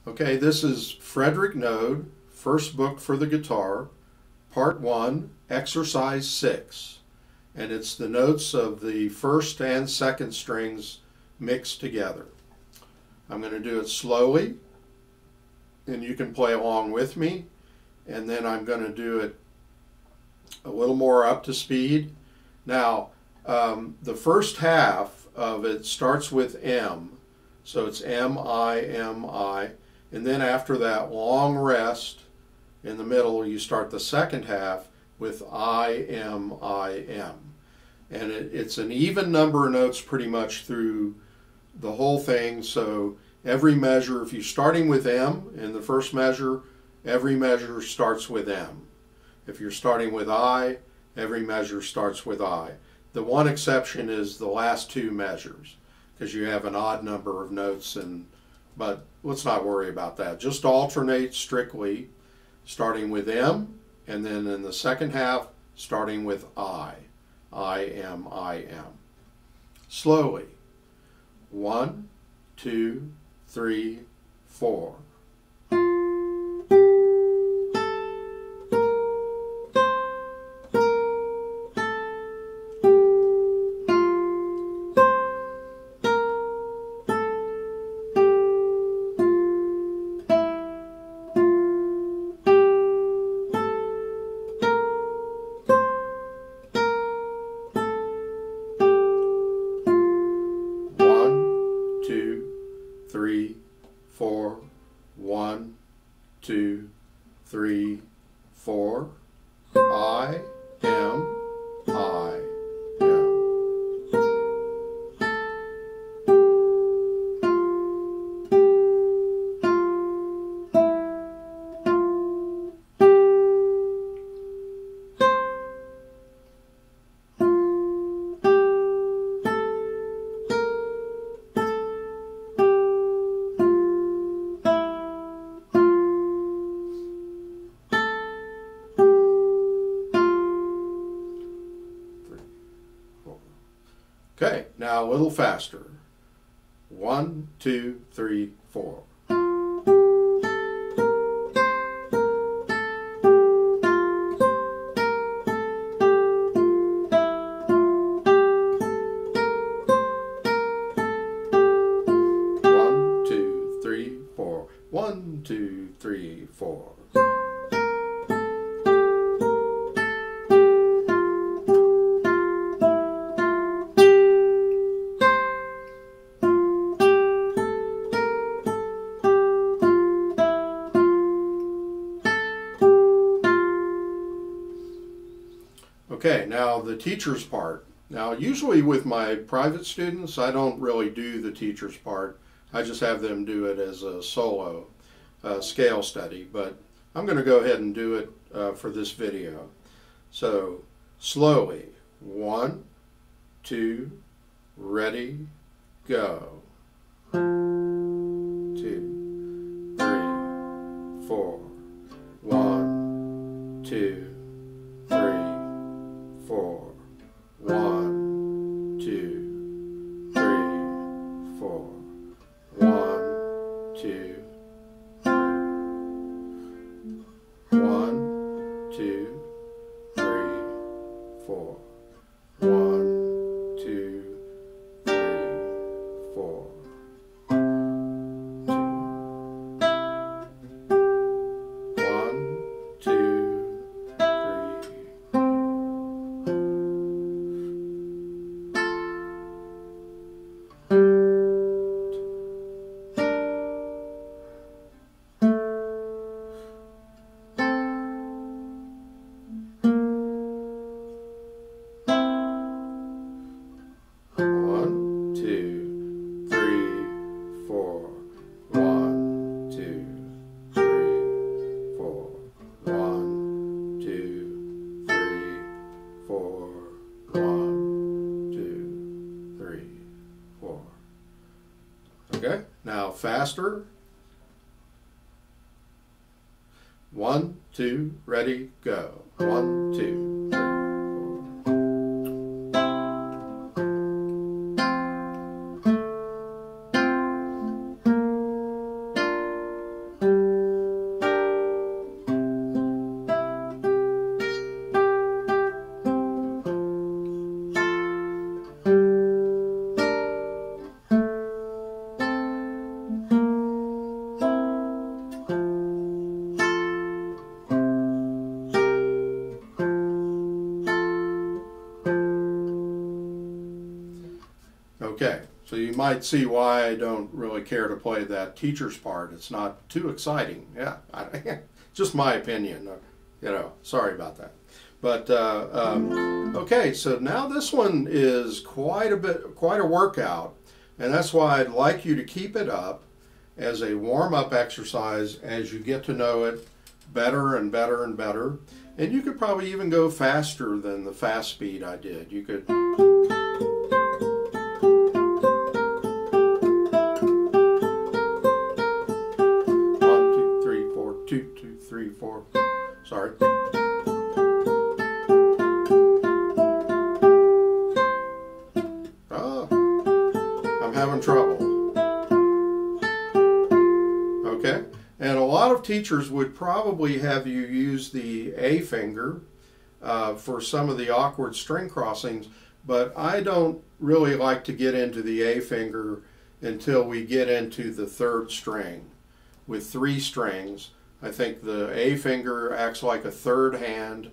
Okay, this is Frederick Noad, First Book for the Guitar, Part 1, Exercise 6. And it's the notes of the first and second strings mixed together. I'm going to do it slowly, and you can play along with me. And then I'm going to do it a little more up to speed. Now, the first half of it starts with M. So it's M-I, M-I. And then after that long rest in the middle, you start the second half with I-M, I-M. And it's an even number of notes pretty much through the whole thing. So every measure, if you're starting with M in the first measure, every measure starts with M. If you're starting with I, every measure starts with I. The one exception is the last two measures, because you have an odd number of notes, but let's not worry about that. Just alternate strictly, starting with M, and then in the second half, starting with I. I-M, I-M. Slowly. 1, 2, 3, 4. Three, 4, 1, 2, 3, 4. I, M, I, M. Okay, now a little faster. 1, 2, 3, 4. One, two, three, four. 1, 2, 3, 4. Okay, now the teacher's part. Now usually with my private students, I don't really do the teacher's part. I just have them do it as a solo scale study, but I'm going to go ahead and do it for this video. So slowly, 1, 2, ready, go. 2, 3, 4. 1, 2, 3, 4. 1, 2, 3, 4. 1, 2, 1, 2, 3, 4. 1, 2, 3, 4. 1, 2, 3. Okay, now faster. 1, 2, ready, go. 1, 2, 3, 4. So you might see why I don't really care to play that teacher's part. It's not too exciting. Yeah, just my opinion. Sorry about that. But okay, so now this one is quite a workout, and that's why I'd like you to keep it up as a warm-up exercise as you get to know it better and better and better. And you could probably even go faster than the fast speed I did. You could. 2, 2, 3, 4. Sorry. I'm having trouble. Okay. And a lot of teachers would probably have you use the A finger for some of the awkward string crossings, but I don't really like to get into the A finger until we get into the third string. With 3 strings, I think the A finger acts like a third hand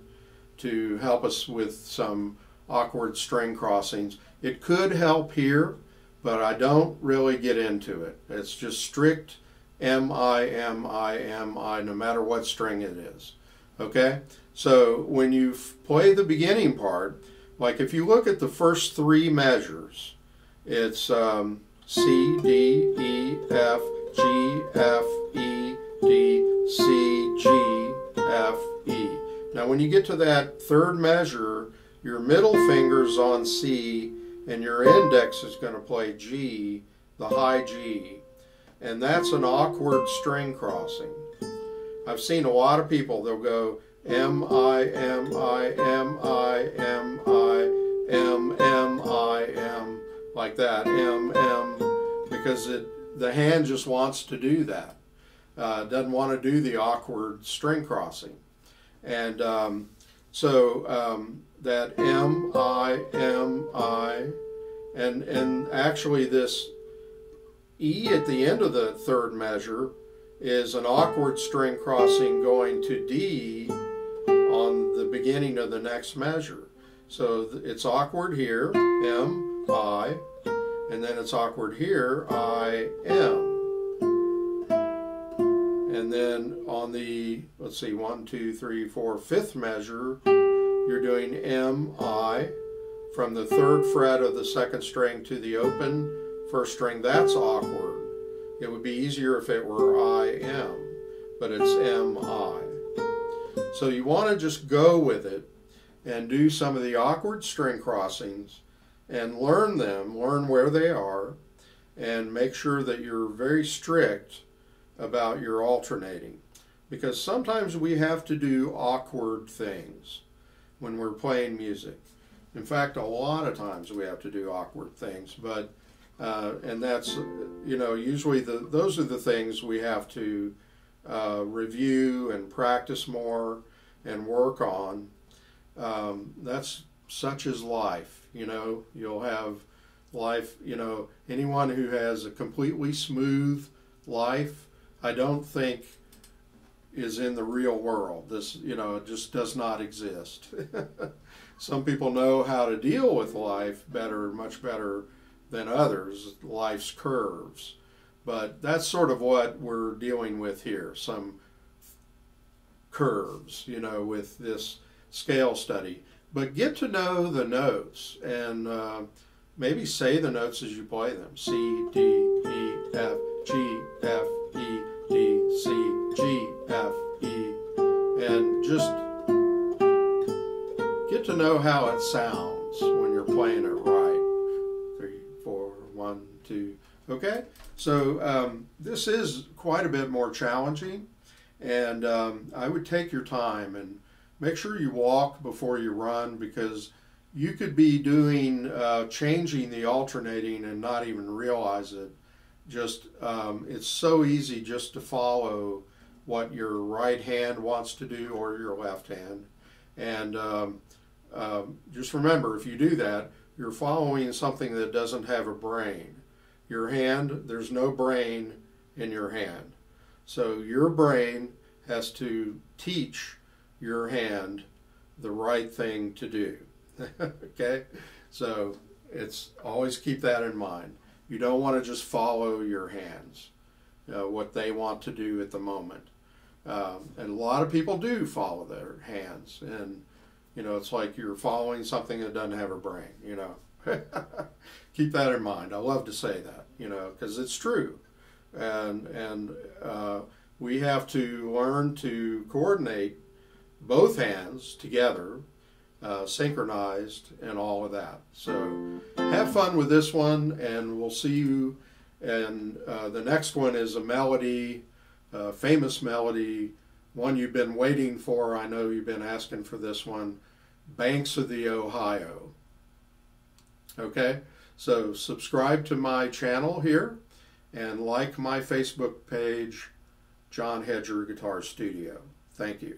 to help us with some awkward string crossings. It could help here, but I don't really get into it. It's just strict M-I, M-I, M-I, no matter what string it is. Okay? So when you play the beginning part, like if you look at the first 3 measures, it's C, D, E, F, G, F, E, D, C, G, F, E. Now when you get to that third measure, your middle finger's on C and your index is going to play G, the high G. And that's an awkward string crossing. I've seen a lot of people, they'll go M, I, M, I, M, I, M, I, M, M, I, M, like that, M, M, because the hand just wants to do that. Doesn't want to do the awkward string crossing. And that M, I, and actually this E at the end of the third measure is an awkward string crossing going to D on the beginning of the next measure. So it's awkward here, M, I, and then it's awkward here, I, M. And then on the, let's see, 1, 2, 3, 4, 5th measure, you're doing M, I, from the 3rd fret of the 2nd string to the open 1st string. That's awkward. It would be easier if it were I, M, but it's M, I. So you want to just go with it and do some of the awkward string crossings and learn them, learn where they are, and make sure that you're very strict about your alternating, because sometimes we have to do awkward things when we're playing music. In fact, a lot of times we have to do awkward things, but and that's, usually those are the things we have to review and practice more and work on. That's such as life. You'll have life, anyone who has a completely smooth life, I don't think is in the real world. This, it just does not exist. Some people know how to deal with life better, much better than others, life's curves. But that's sort of what we're dealing with here, some curves, with this scale study. But get to know the notes and maybe say the notes as you play them. C, D, E, F, G, F, E, D, C, G, F, E. And just get to know how it sounds when you're playing it right. 3, 4, 1, 2. Okay? So this is quite a bit more challenging, and I would take your time and make sure you walk before you run, because you could be doing changing the alternating and not even realize it. Just it's so easy just to follow what your right hand wants to do or your left hand, and just remember, if you do that, you're following something that doesn't have a brain. Your hand, there's no brain in your hand, so your brain has to teach your hand the right thing to do. Okay, so it's always keep that in mind. You don't want to just follow your hands, what they want to do at the moment. And a lot of people do follow their hands, and it's like you're following something that doesn't have a brain. Keep that in mind. I love to say that, because it's true, and we have to learn to coordinate both hands together, synchronized, and all of that. So have fun with this one, and we'll see you. And the next one is a melody, famous melody, one you've been waiting for. I know you've been asking for this one, Banks of the Ohio. Okay, so subscribe to my channel here and like my Facebook page, John Hedger Guitar Studio. Thank you.